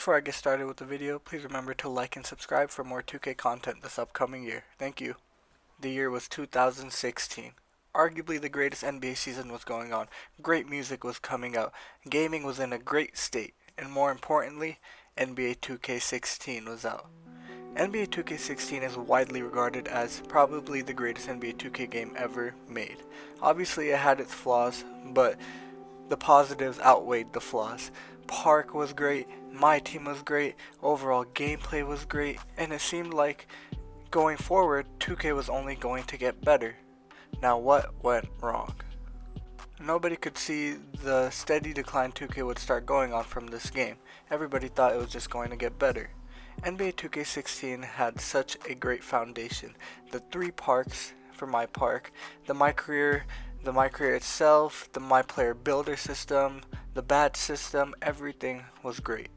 Before I get started with the video, please remember to like and subscribe for more 2K content this upcoming year. Thank you. The year was 2016. Arguably the greatest NBA season was going on. Great music was coming out. Gaming was in a great state. And more importantly, NBA 2K16 was out. NBA 2K16 is widely regarded as probably the greatest NBA 2K game ever made. Obviously it had its flaws, but the positives outweighed the flaws. Park was great, my team was great, overall gameplay was great, and it seemed like going forward 2K was only going to get better. Now what went wrong? Nobody could see the steady decline 2K would start going on from this game. Everybody thought it was just going to get better. NBA 2K16 had such a great foundation. The three parks for my park, the My Career itself, the My Player Builder system, the badge system, everything was great.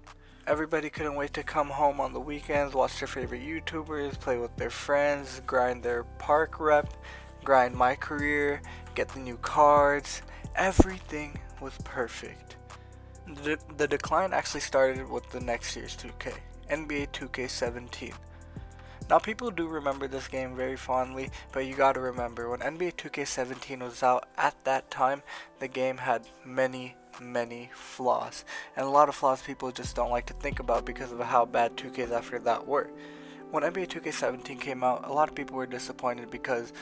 Everybody couldn't wait to come home on the weekends, watch their favorite YouTubers, play with their friends, grind their park rep, grind My Career, get the new cards. Everything was perfect. The decline actually started with the next year's 2K, NBA 2K17. Now people do remember this game very fondly, but you gotta remember when NBA 2K17 was out at that time, the game had many flaws, and a lot of flaws people just don't like to think about because of how bad 2Ks after that were. When NBA 2K17 came out, a lot of people were disappointed because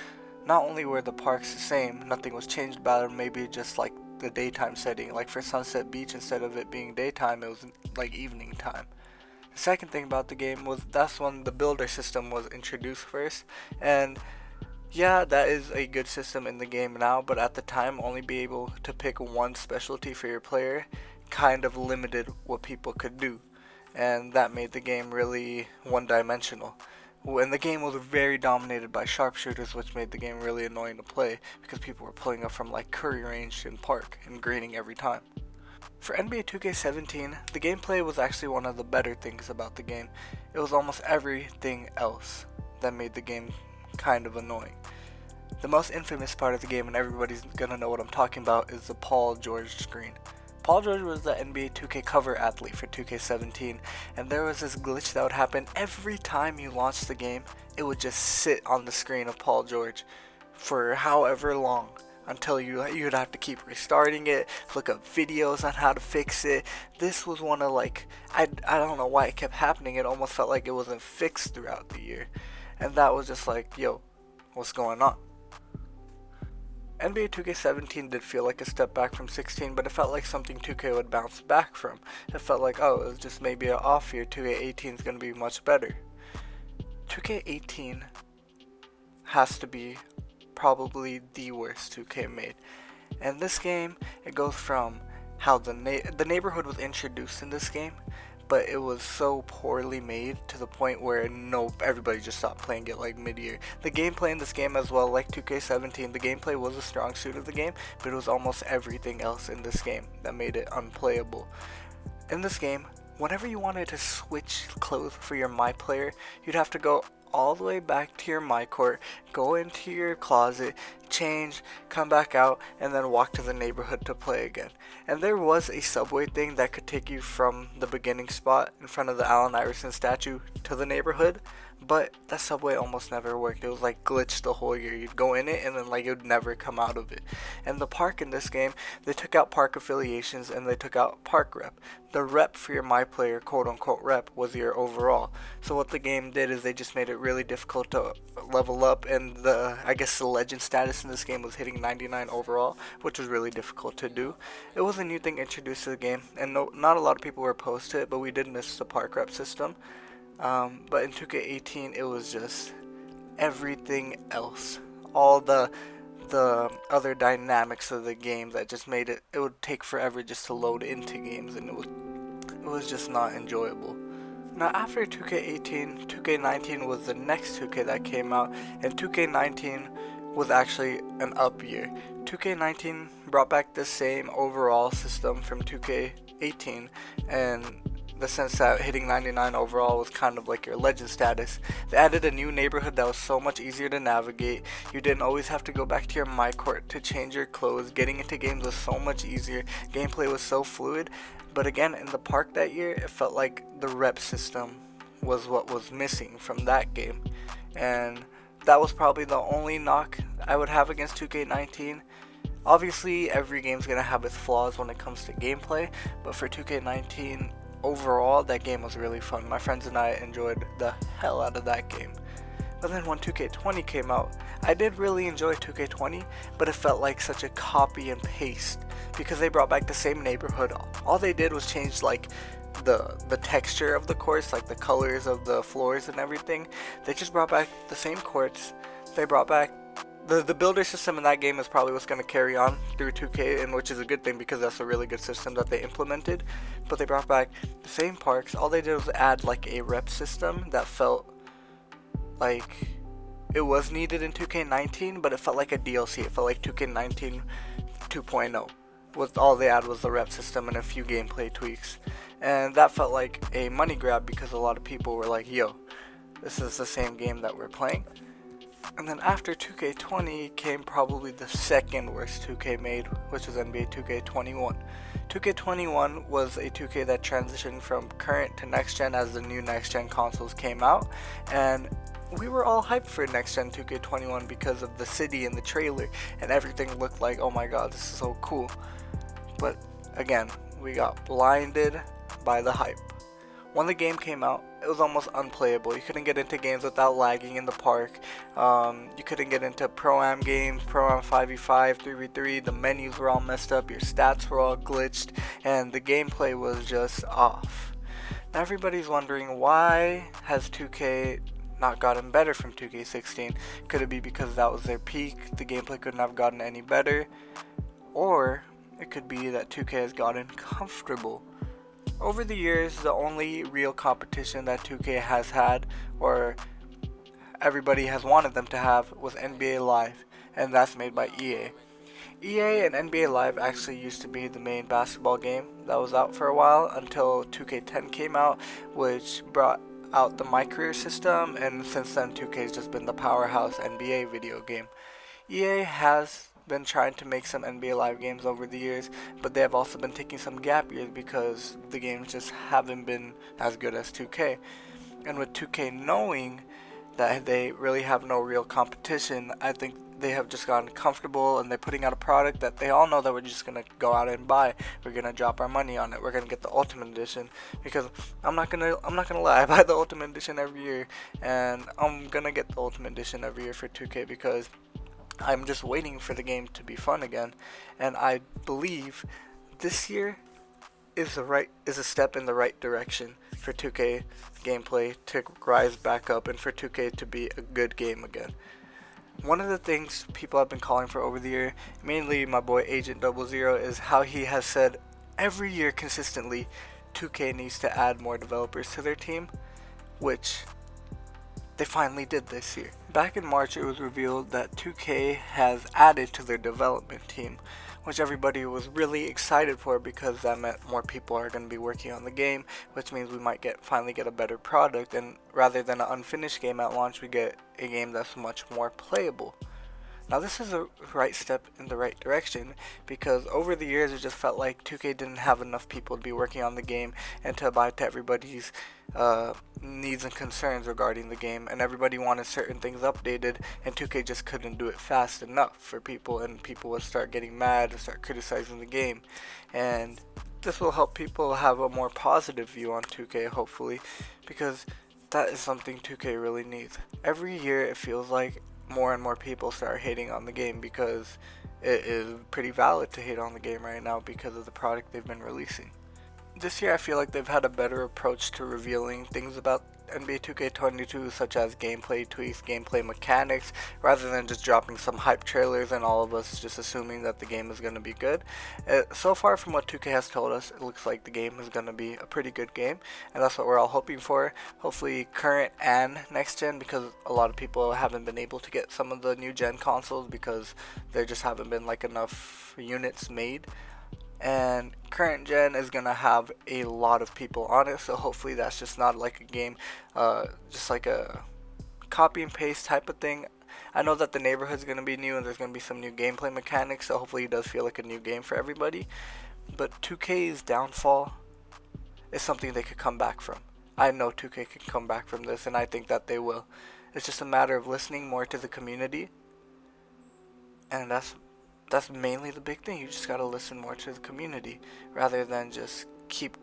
not only were the parks the same, nothing was changed about them, maybe just like the daytime setting. Like for Sunset Beach, instead of it being daytime, it was like evening time. The second thing about the game was that's when the builder system was introduced first, and yeah, that is a good system in the game now, but at the time only be able to pick one specialty for your player kind of limited what people could do, and that made the game really one-dimensional. And the game was very dominated by sharpshooters, which made the game really annoying to play because people were pulling up from like Curry range in park and greening every time. For NBA 2K17, the gameplay was actually one of the better things about the game. It was almost everything else that made the game kind of annoying. The most infamous part of the game, and everybody's gonna know what I'm talking about, is the Paul George screen. Paul George was the NBA 2K cover athlete for 2K17, and there was this glitch that would happen every time you launched the game. It would just sit on the screen of Paul George for however long, until you'd have to keep restarting it, look up videos on how to fix it. This was one of like, I don't know why it kept happening. It almost felt like it wasn't fixed throughout the year, and that was just like, yo, what's going on? NBA 2K17 did feel like a step back from 16, but it felt like something 2K would bounce back from. It felt like, oh, it was just maybe an off year, 2K18 is going to be much better. 2K18 has to be probably the worst 2K made. And this game, it goes from how the neighborhood was introduced in this game, but it was so poorly made to the point where everybody just stopped playing it like mid-year. The gameplay in this game as well, like 2K17, the gameplay was a strong suit of the game, but it was almost everything else in this game that made it unplayable. In this game, whenever you wanted to switch clothes for your My Player, you'd have to go all the way back to your My Court, go into your closet, change, come back out, and then walk to the neighborhood to play again. And there was a subway thing that could take you from the beginning spot in front of the Allen Iverson statue to the neighborhood, but that subway almost never worked. It was like glitched the whole year. You'd go in it and then like it would never come out of it. And the park in this game, they took out park affiliations and they took out park rep. The rep for your My Player, quote unquote rep, was your overall. So what the game did is they just made it really difficult to level up, and the legend status in this game was hitting 99 overall, which was really difficult to do. It was a new thing introduced to the game, and not a lot of people were opposed to it, but we did miss the park rep system. But in 2K18 it was just everything else, all the other dynamics of the game that just made it would take forever just to load into games, and it was just not enjoyable. Now after 2K18, 2K19 was the next 2K that came out, and 2K19 was actually an up year. 2K19 brought back the same overall system from 2K18, and the sense that hitting 99 overall was kind of like your legend status. They added a new neighborhood that was so much easier to navigate. You didn't always have to go back to your my court to change your clothes. Getting into games was so much easier. Gameplay was so fluid. But again, in the park that year, it felt like the rep system was what was missing from that game. And that was probably the only knock I would have against 2K19. Obviously, every game's gonna have its flaws when it comes to gameplay, but for 2K19, overall, that game was really fun. My friends and I enjoyed the hell out of that game. But then when 2K20 came out, I did really enjoy 2K20, but it felt like such a copy and paste because they brought back the same neighborhood. All they did was change like the texture of the courts, like the colors of the floors and everything. They just brought back the same courts. They brought back the builder system in that game is probably what's going to carry on through 2K, and which is a good thing because that's a really good system that they implemented. But they brought back the same parks. All they did was add like a rep system that felt like it was needed in 2K19, but it felt like a DLC. It felt like 2K19 2.0. With all they added was the rep system and a few gameplay tweaks, and that felt like a money grab because a lot of people were like, "Yo, this is the same game that we're playing." And then after 2K20 came probably the second worst 2K made, which was NBA 2K21. 2K21 was a 2K that transitioned from current to next gen as the new next gen consoles came out, and we were all hyped for next gen 2K21 because of the city and the trailer, and everything looked like, oh my god, this is so cool. But again, we got blinded by the hype. When the game came out, it was almost unplayable. You couldn't get into games without lagging in the park. You couldn't get into Pro-Am games, Pro-Am 5v5, 3v3. The menus were all messed up, your stats were all glitched, and the gameplay was just off. Now everybody's wondering, why has 2K not gotten better from 2K16? Could it be because that was their peak, the gameplay couldn't have gotten any better? Or it could be that 2K has gotten comfortable. Over the years, the only real competition that 2K has had, or everybody has wanted them to have, was NBA Live, and that's made by EA. EA and NBA Live actually used to be the main basketball game that was out for a while until 2K10 came out, which brought out the My Career system, and since then 2K has just been the powerhouse NBA video game. EA has been trying to make some NBA Live games over the years, but they have also been taking some gap years because the games just haven't been as good as 2K. And with 2K knowing that they really have no real competition, I think they have just gotten comfortable, and they're putting out a product that they all know that we're just gonna go out and buy. We're gonna drop our money on it. We're gonna get the Ultimate Edition because I'm not gonna lie, I buy the Ultimate Edition every year, and I'm gonna get the Ultimate Edition every year for 2K because I'm just waiting for the game to be fun again, and I believe this year is a step in the right direction for 2K gameplay to rise back up and for 2K to be a good game again. One of the things people have been calling for over the year, mainly my boy Agent 00, is how he has said every year consistently 2K needs to add more developers to their team, which they finally did this year. Back in March, it was revealed that 2K has added to their development team, which everybody was really excited for because that meant more people are going to be working on the game, which means we might finally get a better product, and rather than an unfinished game at launch, we get a game that's much more playable. Now this is a right step in the right direction because over the years it just felt like 2K didn't have enough people to be working on the game and to abide to everybody's needs and concerns regarding the game, and everybody wanted certain things updated, and 2K just couldn't do it fast enough for people, and people would start getting mad and start criticizing the game. And this will help people have a more positive view on 2K, hopefully, because that is something 2K really needs. Every year it feels like more and more people start hating on the game because it is pretty valid to hate on the game right now because of the product they've been releasing. This year I feel like they've had a better approach to revealing things about NBA 2K22, such as gameplay tweaks, gameplay mechanics, rather than just dropping some hype trailers and all of us just assuming that the game is going to be good. So far from what 2K has told us, it looks like the game is going to be a pretty good game, and that's what we're all hoping for. Hopefully current and next gen, because a lot of people haven't been able to get some of the new gen consoles because there just haven't been like enough units made. and current gen is gonna have a lot of people on it, so hopefully that's just not like a game, just like a copy and paste type of thing. I know that the neighborhood's gonna be new and there's gonna be some new gameplay mechanics, so hopefully it does feel like a new game for everybody. But 2K's downfall is something they could come back from. I know 2K can come back from this, and I think that they will. It's just a matter of listening more to the community, and that's mainly the big thing. You just gotta listen more to the community rather than just keep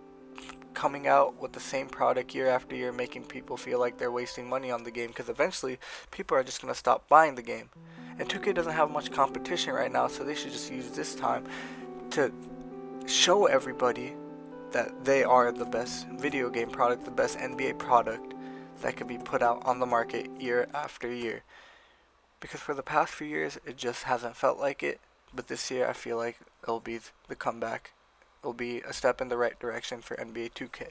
coming out with the same product year after year, making people feel like they're wasting money on the game, because eventually people are just gonna stop buying the game. And 2K doesn't have much competition right now, so they should just use this time to show everybody that they are the best video game product, the best NBA product that could be put out on the market year after year. Because for the past few years, it just hasn't felt like it. But this year, I feel like it'll be the comeback. It'll be a step in the right direction for NBA 2K.